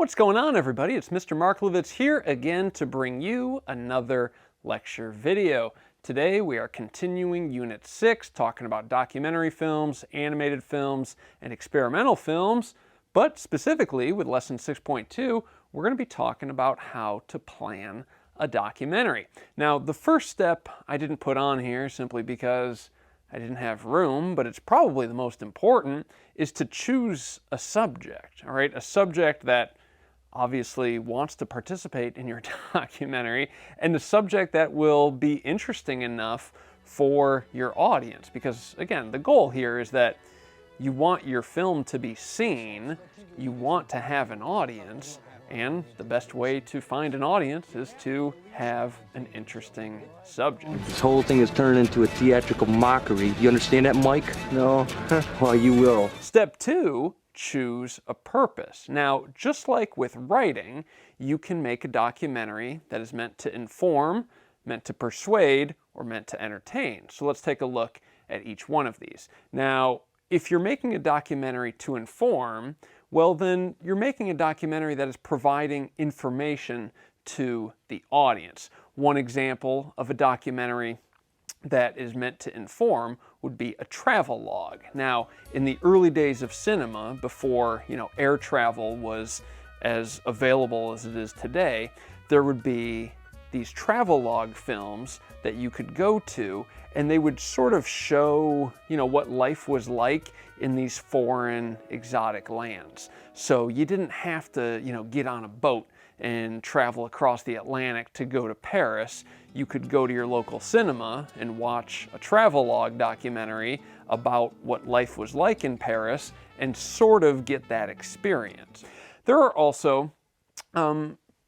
What's going on, everybody? It's Mr. Marklevitz here again to bring you another lecture video. Today we are continuing Unit 6, talking about documentary films, animated films, and experimental films, but specifically with Lesson 6.2, we're going to be talking about how to plan a documentary. Now, the first step I didn't put on here simply because I didn't have room, but it's probably the most important, is to choose a subject, all right? A subject that obviously wants to participate in your documentary, and the subject that will be interesting enough for your audience. Because again, the goal here is that you want your film to be seen, you want to have an audience, and the best way to find an audience is to have an interesting subject. This whole thing has turned into a theatrical mockery. You understand that, Mike? No? Well, you will. Step 2, choose a purpose. Now, just like with writing, you can make a documentary that is meant to inform, meant to persuade, or meant to entertain. So let's take a look at each one of these. Now, if you're making a documentary to inform, well then you're making a documentary that is providing information to the audience. One example of a documentary that is meant to inform would be a travelogue. Now, in the early days of cinema, before air travel was as available as it is today, there would be these travelogue films that you could go to, and they would sort of show what life was like in these foreign exotic lands. So you didn't have to get on a boat and travel across the Atlantic to go to Paris. You could go to your local cinema and watch a travelogue documentary about what life was like in Paris and sort of get that experience. There are also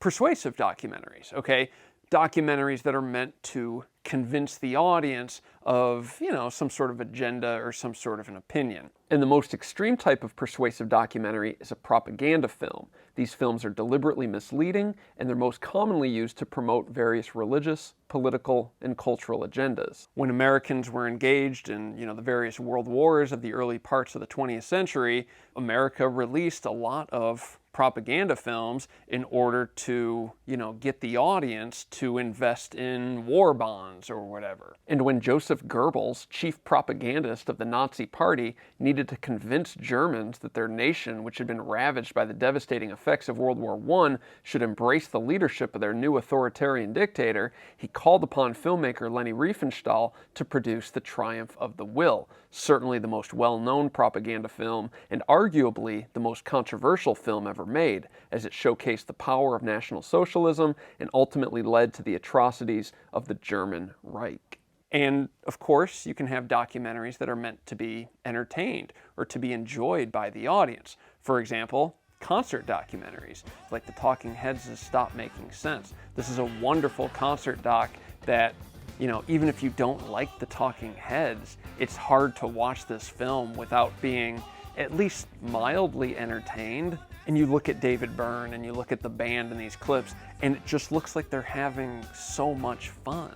persuasive documentaries, okay? Documentaries that are meant to convince the audience of, some sort of agenda or some sort of an opinion. And the most extreme type of persuasive documentary is a propaganda film. These films are deliberately misleading, and they're most commonly used to promote various religious, political, and cultural agendas. When Americans were engaged in, the various world wars of the early parts of the 20th century, America released a lot of propaganda films in order to, get the audience to invest in war bonds or whatever. And when Joseph Goebbels, chief propagandist of the Nazi Party, needed to convince Germans that their nation, which had been ravaged by the devastating effects of World War I, should embrace the leadership of their new authoritarian dictator, he called upon filmmaker Leni Riefenstahl to produce The Triumph of the Will, certainly the most well-known propaganda film and arguably the most controversial film ever made, as it showcased the power of National Socialism and ultimately led to the atrocities of the German Reich. And of course, you can have documentaries that are meant to be entertained or to be enjoyed by the audience. For example, concert documentaries, like The Talking Heads' Stop Making Sense. This is a wonderful concert doc that, even if you don't like the Talking Heads, it's hard to watch this film without being at least mildly entertained. And you look at David Byrne and you look at the band in these clips, and it just looks like they're having so much fun.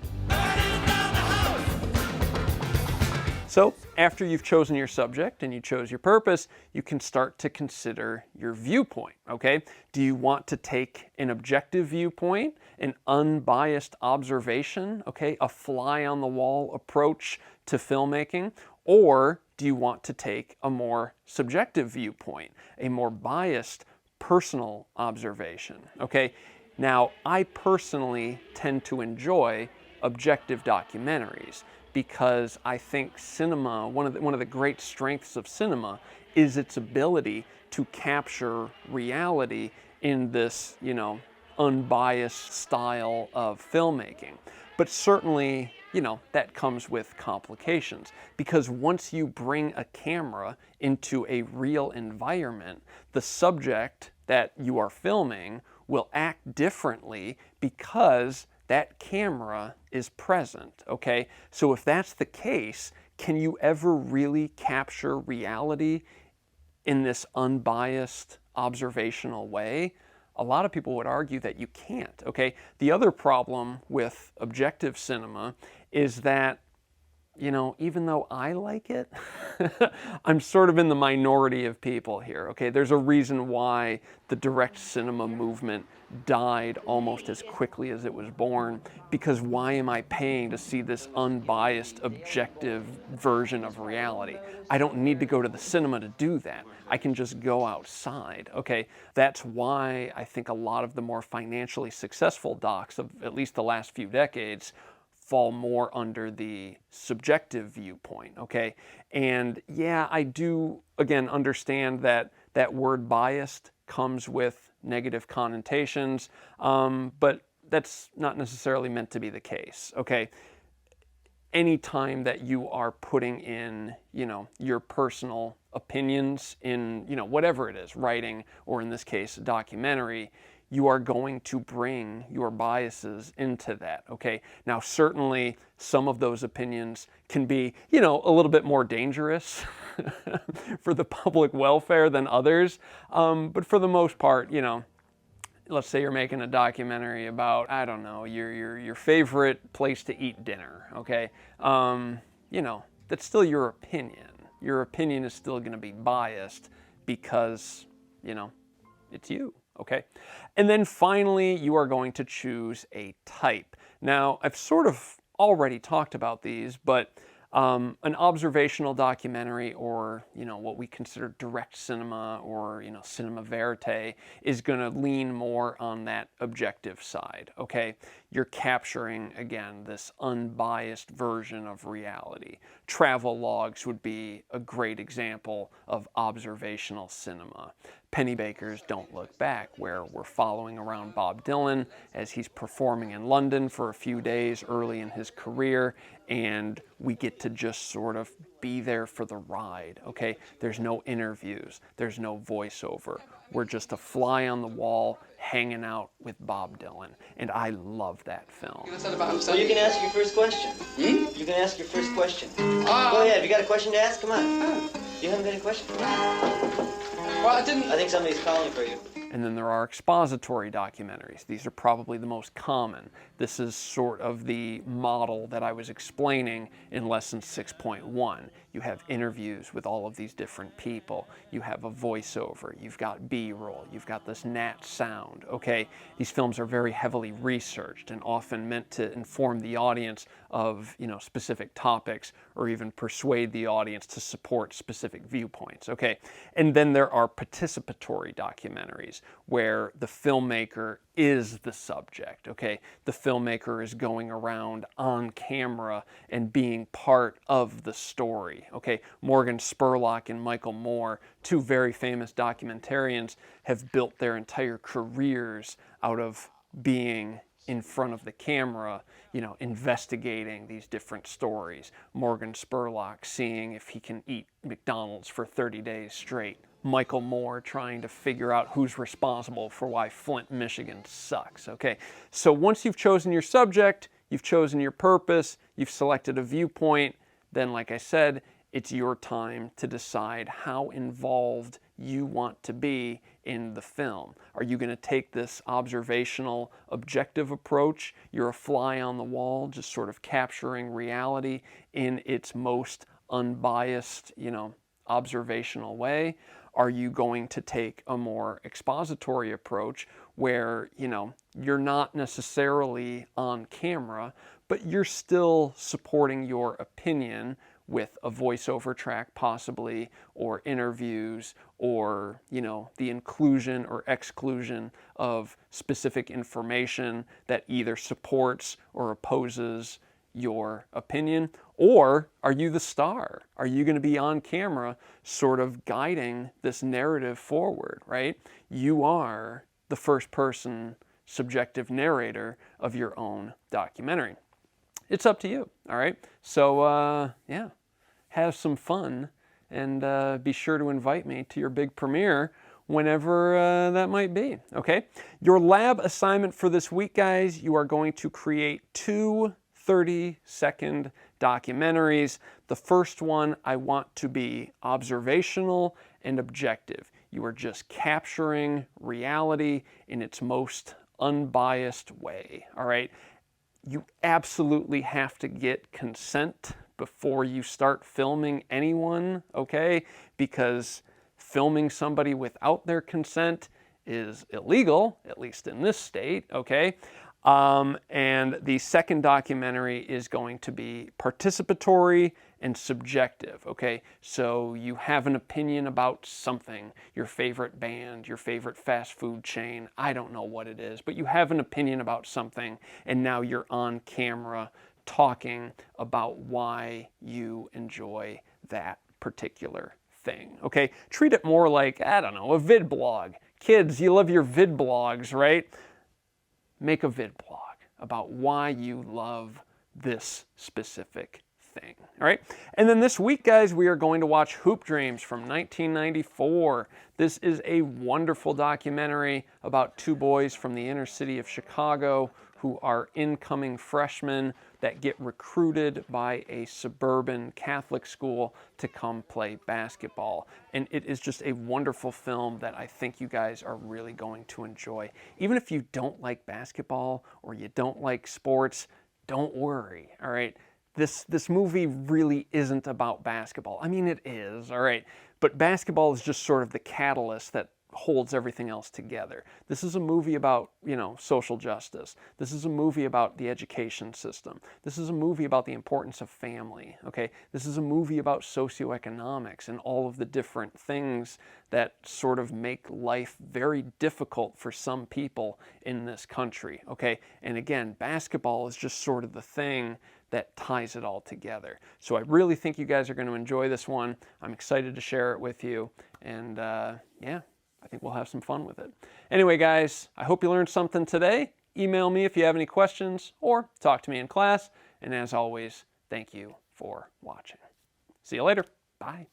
So after you've chosen your subject and you chose your purpose, you can start to consider your viewpoint, okay? Do you want to take an objective viewpoint, an unbiased observation, okay, a fly-on-the-wall approach to filmmaking? Or do you want to take a more subjective viewpoint, a more biased personal observation, okay? Now, I personally tend to enjoy objective documentaries because I think cinema, one of the great strengths of cinema is its ability to capture reality in this, unbiased style of filmmaking. But certainly, that comes with complications, because once you bring a camera into a real environment, the subject that you are filming will act differently because that camera is present, okay? So if that's the case, can you ever really capture reality in this unbiased observational way? A lot of people would argue that you can't, okay? The other problem with objective cinema is that you know, even though I like it, I'm sort of in the minority of people here, okay? There's a reason why the direct cinema movement died almost as quickly as it was born, because why am I paying to see this unbiased, objective version of reality? I don't need to go to the cinema to do that. I can just go outside, okay? That's why I think a lot of the more financially successful docs of at least the last few decades fall more under the subjective viewpoint, okay? And yeah, I do, again, understand that that word biased comes with negative connotations, but that's not necessarily meant to be the case, okay? Anytime that you are putting in, you know, your personal opinions in, you know, whatever it is, writing, or in this case, a documentary, you are going to bring your biases into that, okay? Now, certainly, some of those opinions can be, you know, a little bit more dangerous for the public welfare than others, but for the most part, you know, let's say you're making a documentary about, I don't know, your favorite place to eat dinner, okay? You know, that's still your opinion. Your opinion is still going to be biased because, you know, it's you, okay? And then finally, you are going to choose a type. Now, I've sort of already talked about these, but an observational documentary, or, you know, what we consider direct cinema, or, you know, cinema verite, is going to lean more on that objective side, okay? You're capturing, again, this unbiased version of reality. Travelogues would be a great example of observational cinema. Pennybaker's Don't Look Back, where we're following around Bob Dylan as he's performing in London for a few days early in his career, and we get to just sort of be there for the ride, okay? There's no interviews, there's no voiceover. We're just a fly on the wall hanging out with Bob Dylan, and I love that film. Well, you can ask your first question. You can ask your first question. Go ahead, have you got a question to ask? Come on. You haven't got any question? Well, I think somebody's calling for you. And then there are expository documentaries. These are probably the most common. This is sort of the model that I was explaining in lesson 6.1. You have interviews with all of these different people. You have a voiceover. You've got B-roll. You've got this nat sound, okay? These films are very heavily researched and often meant to inform the audience of, you know, specific topics, or even persuade the audience to support specific viewpoints, okay? And then there are participatory documentaries, where the filmmaker is the subject, okay? The filmmaker is going around on camera and being part of the story, okay? Morgan Spurlock and Michael Moore, two very famous documentarians, have built their entire careers out of being in front of the camera, you know, investigating these different stories. Morgan Spurlock seeing if he can eat McDonald's for 30 days straight. Michael Moore trying to figure out who's responsible for why Flint, Michigan sucks, okay? So once you've chosen your subject, you've chosen your purpose, you've selected a viewpoint, then like I said, it's your time to decide how involved you want to be in the film. Are you going to take this observational, objective approach? You're a fly on the wall, just sort of capturing reality in its most unbiased, you know, observational way. Are you going to take a more expository approach where, you know, you're not necessarily on camera, but you're still supporting your opinion with a voiceover track possibly, or interviews, or, you know, the inclusion or exclusion of specific information that either supports or opposes your opinion? Or are you the star? Are you going to be on camera sort of guiding this narrative forward, right? You are the first person subjective narrator of your own documentary. It's up to you, all right? So, yeah, have some fun, and be sure to invite me to your big premiere whenever that might be, okay? Your lab assignment for this week, guys, you are going to create 2 30-second documentaries. The first one I want to be observational and objective. You are just capturing reality in its most unbiased way, all right? You absolutely have to get consent before you start filming anyone, okay? Because filming somebody without their consent is illegal, at least in this state, okay? And the second documentary is going to be participatory and subjective, okay? So you have an opinion about something, your favorite band, your favorite fast food chain, I don't know what it is, but you have an opinion about something, and now you're on camera talking about why you enjoy that particular thing, okay? Treat it more like, I don't know, a vid blog. Kids, you love your vid blogs, right? Make a vid blog about why you love this specific thing, all right? And then this week, guys, we are going to watch Hoop Dreams from 1994. This is a wonderful documentary about two boys from the inner city of Chicago who are incoming freshmen that get recruited by a suburban Catholic school to come play basketball. And it is just a wonderful film that I think you guys are really going to enjoy. Even if you don't like basketball or you don't like sports, don't worry, all right? This movie really isn't about basketball. I mean, it is, all right? But basketball is just sort of the catalyst that holds everything else together. This is a movie about, you know, social justice. This is a movie about the education system. This is a movie about the importance of family, okay? This is a movie about socioeconomics and all of the different things that sort of make life very difficult for some people in this country, okay? And again, basketball is just sort of the thing that ties it all together. So I really think you guys are going to enjoy this one. I'm excited to share it with you. And yeah, I think we'll have some fun with it. Anyway, guys, I hope you learned something today. Email me if you have any questions or talk to me in class. And as always, thank you for watching. See you later. Bye.